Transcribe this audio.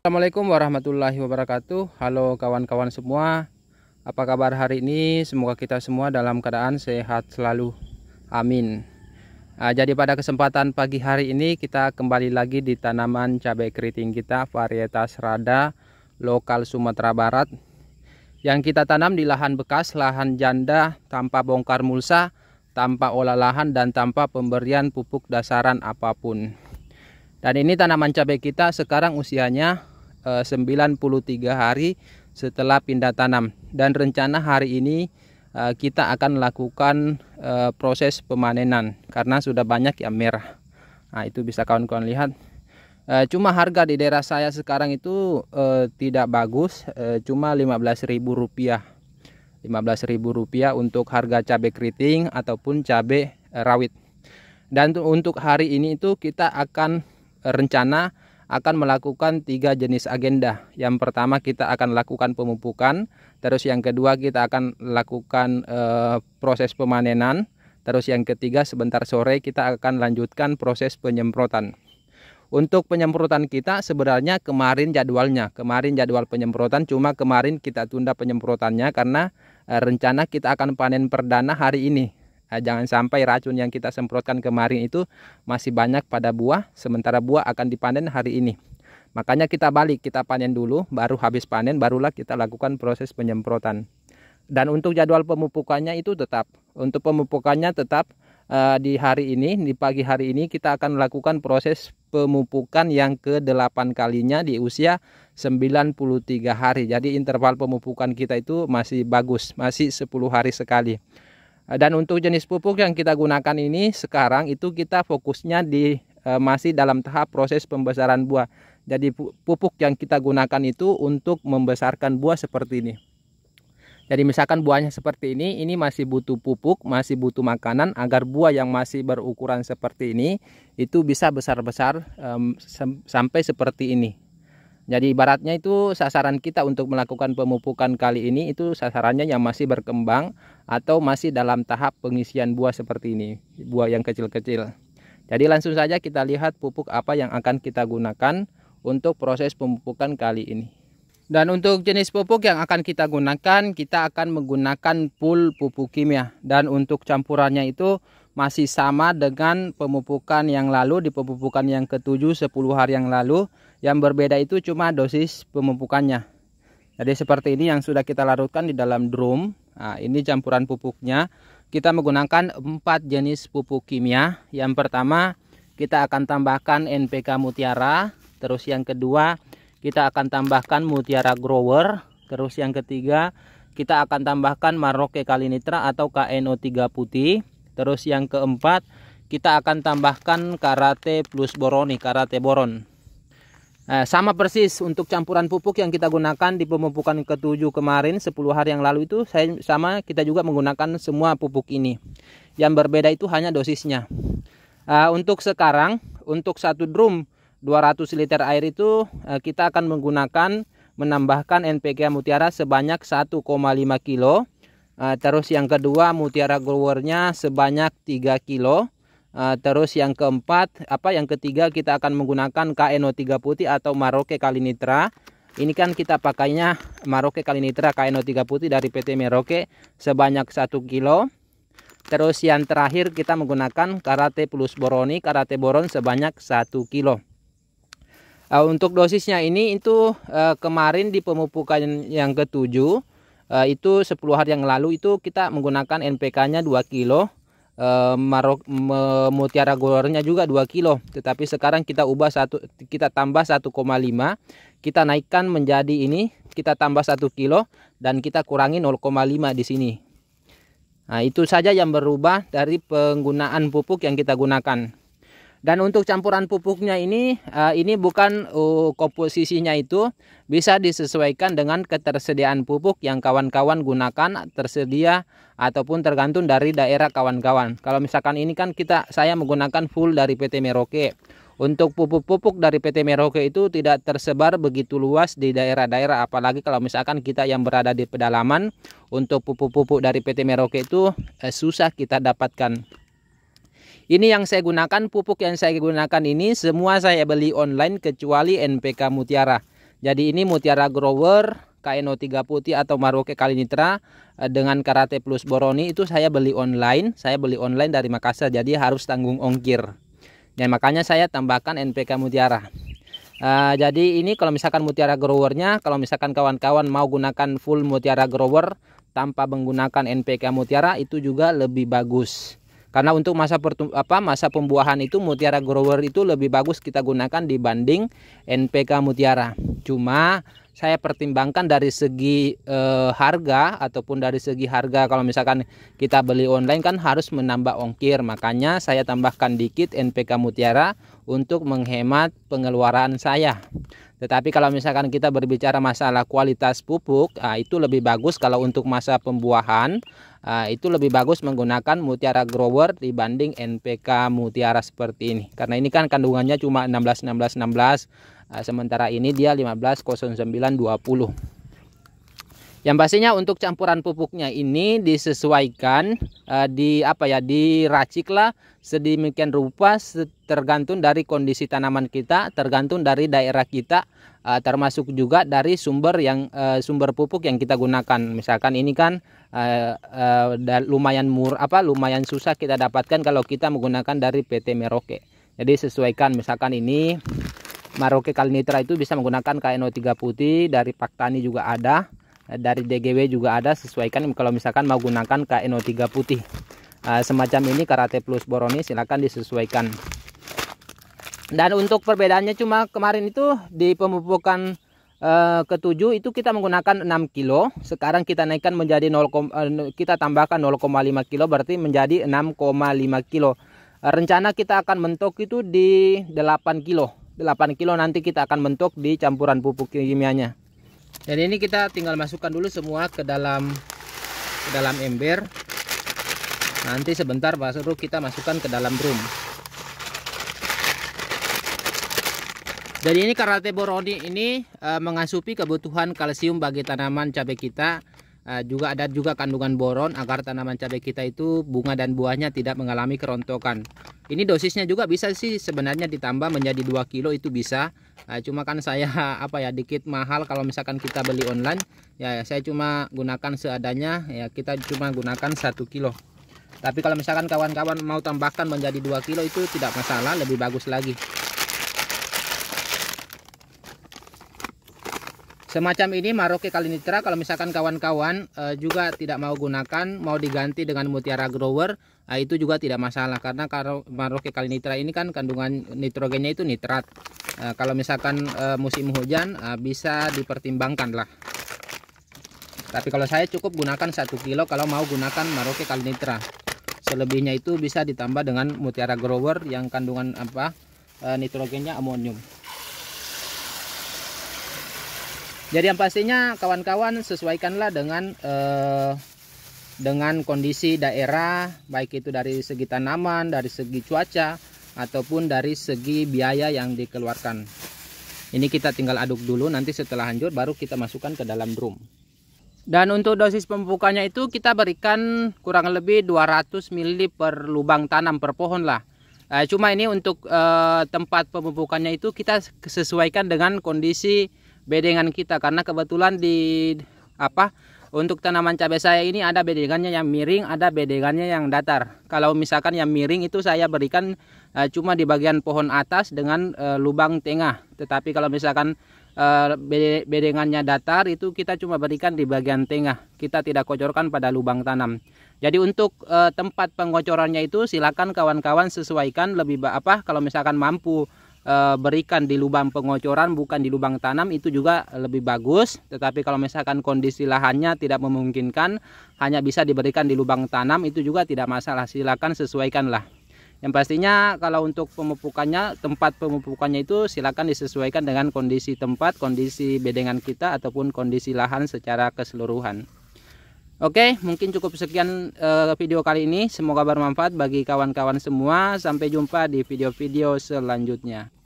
Assalamualaikum warahmatullahi wabarakatuh. Halo kawan-kawan semua, apa kabar hari ini? Semoga kita semua dalam keadaan sehat selalu, amin. Jadi pada kesempatan pagi hari ini kita kembali lagi di tanaman cabai keriting kita, varietas Rada lokal Sumatera Barat, yang kita tanam di lahan bekas, lahan janda, tanpa bongkar mulsa, tanpa olah lahan, dan tanpa pemberian pupuk dasaran apapun. Dan ini tanaman cabai kita sekarang usianya 93 hari setelah pindah tanam, dan rencana hari ini kita akan melakukan proses pemanenan karena sudah banyak yang merah. Nah, itu bisa kawan-kawan lihat. Cuma harga di daerah saya sekarang itu tidak bagus, cuma Rp15.000. Rp15.000 untuk harga cabai keriting ataupun cabai rawit. Dan untuk hari ini itu kita akan rencana akan melakukan 3 jenis agenda. Yang pertama kita akan lakukan pemupukan, terus yang kedua kita akan lakukan proses pemanenan, terus yang ketiga sebentar sore kita akan lanjutkan proses penyemprotan. Untuk penyemprotan kita sebenarnya kemarin jadwal penyemprotan, cuma kemarin kita tunda penyemprotannya karena rencana kita akan panen perdana hari ini. Jangan sampai racun yang kita semprotkan kemarin itu masih banyak pada buah, sementara buah akan dipanen hari ini. Makanya kita balik, kita panen dulu, baru habis panen barulah kita lakukan proses penyemprotan. Dan untuk jadwal pemupukannya itu tetap, untuk pemupukannya tetap di hari ini, di pagi hari ini kita akan melakukan proses pemupukan yang ke-8 kalinya di usia 93 hari. Jadi interval pemupukan kita itu masih bagus, masih 10 hari sekali. Dan untuk jenis pupuk yang kita gunakan ini sekarang itu kita fokusnya di masih dalam tahap proses pembesaran buah. Jadi pupuk yang kita gunakan itu untuk membesarkan buah seperti ini. Jadi misalkan buahnya seperti ini masih butuh pupuk, masih butuh makanan agar buah yang masih berukuran seperti ini itu bisa besar-besar sampai seperti ini. Jadi ibaratnya itu sasaran kita untuk melakukan pemupukan kali ini itu sasarannya yang masih berkembang atau masih dalam tahap pengisian buah seperti ini, buah yang kecil-kecil. Jadi langsung saja kita lihat pupuk apa yang akan kita gunakan untuk proses pemupukan kali ini. Dan untuk jenis pupuk yang akan kita gunakan, kita akan menggunakan full pupuk kimia. Dan untuk campurannya itu masih sama dengan pemupukan yang lalu, di pemupukan yang ke-7 10 hari yang lalu. Yang berbeda itu cuma dosis pemupukannya. Jadi seperti ini yang sudah kita larutkan di dalam drum. Nah, ini campuran pupuknya. Kita menggunakan 4 jenis pupuk kimia. Yang pertama kita akan tambahkan NPK Mutiara. Terus yang kedua kita akan tambahkan Mutiara Grower. Terus yang ketiga kita akan tambahkan Maroke Kalinitra atau KNO3 putih. Terus yang keempat kita akan tambahkan Karate Plus Boroni, Karate Boron. Sama persis untuk campuran pupuk yang kita gunakan di pemupukan ke-7 kemarin 10 hari yang lalu itu sama kita juga menggunakan semua pupuk ini. Yang berbeda itu hanya dosisnya. Untuk sekarang untuk satu drum 200 liter air itu kita akan menambahkan NPK Mutiara sebanyak 1,5 kilo. Terus yang kedua Mutiara Growernya sebanyak 3 kilo. Terus yang ketiga kita akan menggunakan KNO3 putih atau Maroke Kalinitra. Ini kan kita pakainya Maroke Kalinitra KNO3 putih dari PT Maroke sebanyak 1 kilo. Terus yang terakhir kita menggunakan Karate Plus Boroni, Karate Boron sebanyak 1 kilo. Untuk dosisnya ini itu kemarin di pemupukan yang ke-7 itu 10 hari yang lalu itu kita menggunakan NPK-nya 2 kilo. Mutiara Growernya juga 2 kilo, tetapi sekarang kita tambah 1,5, kita naikkan menjadi ini, kita tambah 1 kilo dan kita kurangi 0,5 di sini. Nah, itu saja yang berubah dari penggunaan pupuk yang kita gunakan. Dan untuk campuran pupuknya ini bukan komposisinya itu bisa disesuaikan dengan ketersediaan pupuk yang kawan-kawan gunakan, tersedia ataupun tergantung dari daerah kawan-kawan. Kalau misalkan ini kan saya menggunakan full dari PT Maroke. Untuk pupuk-pupuk dari PT Maroke itu tidak tersebar begitu luas di daerah-daerah, apalagi kalau misalkan kita yang berada di pedalaman. Untuk pupuk-pupuk dari PT Maroke itu susah kita dapatkan. Ini yang saya gunakan, pupuk yang saya gunakan ini semua saya beli online kecuali NPK Mutiara. Jadi ini Mutiara Grower KNO3 putih atau Maroke Kalinitra dengan Karate Plus Boroni itu saya beli online. Saya beli online dari Makassar, jadi harus tanggung ongkir. Dan makanya saya tambahkan NPK Mutiara. Jadi ini kalau misalkan Mutiara Growernya, kalau misalkan kawan-kawan mau gunakan full Mutiara Grower tanpa menggunakan NPK Mutiara, itu juga lebih bagus. Karena untuk masa pembuahan itu Mutiara Grower itu lebih bagus kita gunakan dibanding NPK Mutiara. Cuma saya pertimbangkan dari segi harga ataupun dari segi harga, kalau misalkan kita beli online kan harus menambah ongkir. Makanya saya tambahkan dikit NPK Mutiara untuk menghemat pengeluaran saya. Tetapi kalau misalkan kita berbicara masalah kualitas pupuk, itu lebih bagus kalau untuk masa pembuahan. Itu lebih bagus menggunakan Mutiara Grower dibanding NPK Mutiara seperti ini. Karena ini kan kandungannya cuma 16. Sementara ini dia 150920. Yang pastinya untuk campuran pupuknya ini disesuaikan, diraciklah sedemikian rupa tergantung dari kondisi tanaman kita, tergantung dari daerah kita, termasuk juga dari sumber pupuk yang kita gunakan. Misalkan ini kan lumayan susah kita dapatkan kalau kita menggunakan dari PT Maroke. Jadi sesuaikan, misalkan ini Maroke Kalinitra itu bisa menggunakan KNO3 putih, dari Paktani juga ada, dari DGW juga ada. Sesuaikan kalau misalkan mau gunakan KNO3 putih. Semacam ini Karate Plus Boroni, silakan disesuaikan. Dan untuk perbedaannya cuma kemarin itu di pemupukan ke-7 itu kita menggunakan 6 kilo. Sekarang kita naikkan menjadi kita tambahkan 0,5 kilo, berarti menjadi 6,5 kilo. Rencana kita akan mentok itu di 8 kilo. 8 kilo nanti kita akan mentok di campuran pupuk kimianya. Dan ini kita tinggal masukkan dulu semua ke dalam ember. Nanti sebentar baru kita masukkan ke dalam drum. Jadi ini Karate Boroni ini mengasupi kebutuhan kalsium bagi tanaman cabai kita. Juga ada kandungan boron agar tanaman cabai kita itu bunga dan buahnya tidak mengalami kerontokan. Ini dosisnya juga bisa sih sebenarnya ditambah menjadi 2 kilo itu bisa. Cuma kan saya dikit mahal kalau misalkan kita beli online. Ya saya cuma gunakan seadanya, ya kita cuma gunakan 1 kilo. Tapi kalau misalkan kawan-kawan mau tambahkan menjadi 2 kilo itu tidak masalah, lebih bagus lagi. Semacam ini Maroke Kalinitra, kalau misalkan kawan-kawan juga tidak mau gunakan, mau diganti dengan Mutiara Grower, itu juga tidak masalah. Karena kalau Maroke Kalinitra ini kan kandungan nitrogennya itu nitrat. Kalau misalkan musim hujan bisa dipertimbangkan lah. Tapi kalau saya cukup gunakan 1 kilo kalau mau gunakan Maroke Kalinitra. Selebihnya itu bisa ditambah dengan Mutiara Grower yang kandungan nitrogennya amonium. Jadi yang pastinya kawan-kawan sesuaikanlah dengan kondisi daerah, baik itu dari segi tanaman, dari segi cuaca, ataupun dari segi biaya yang dikeluarkan. Ini kita tinggal aduk dulu, nanti setelah hancur baru kita masukkan ke dalam drum. Dan untuk dosis pemupukannya itu kita berikan kurang lebih 200 ml per lubang tanam per pohon lah. Cuma ini untuk tempat pemupukannya itu kita sesuaikan dengan kondisi bedengan kita, karena kebetulan untuk tanaman cabai saya ini ada bedengannya yang miring, ada bedengannya yang datar. Kalau misalkan yang miring itu saya berikan cuma di bagian pohon atas dengan lubang tengah. Tetapi kalau misalkan bedengannya datar itu kita cuma berikan di bagian tengah. Kita tidak kocorkan pada lubang tanam. Jadi untuk tempat pengocorannya itu silakan kawan-kawan sesuaikan kalau misalkan mampu berikan di lubang pengocoran bukan di lubang tanam itu juga lebih bagus. Tetapi kalau misalkan kondisi lahannya tidak memungkinkan, hanya bisa diberikan di lubang tanam, itu juga tidak masalah, silakan sesuaikanlah. Yang pastinya kalau untuk pemupukannya, tempat pemupukannya itu silakan disesuaikan dengan kondisi tempat, kondisi bedengan kita ataupun kondisi lahan secara keseluruhan. Oke, mungkin cukup sekian video kali ini. Semoga bermanfaat bagi kawan-kawan semua. Sampai jumpa di video-video selanjutnya.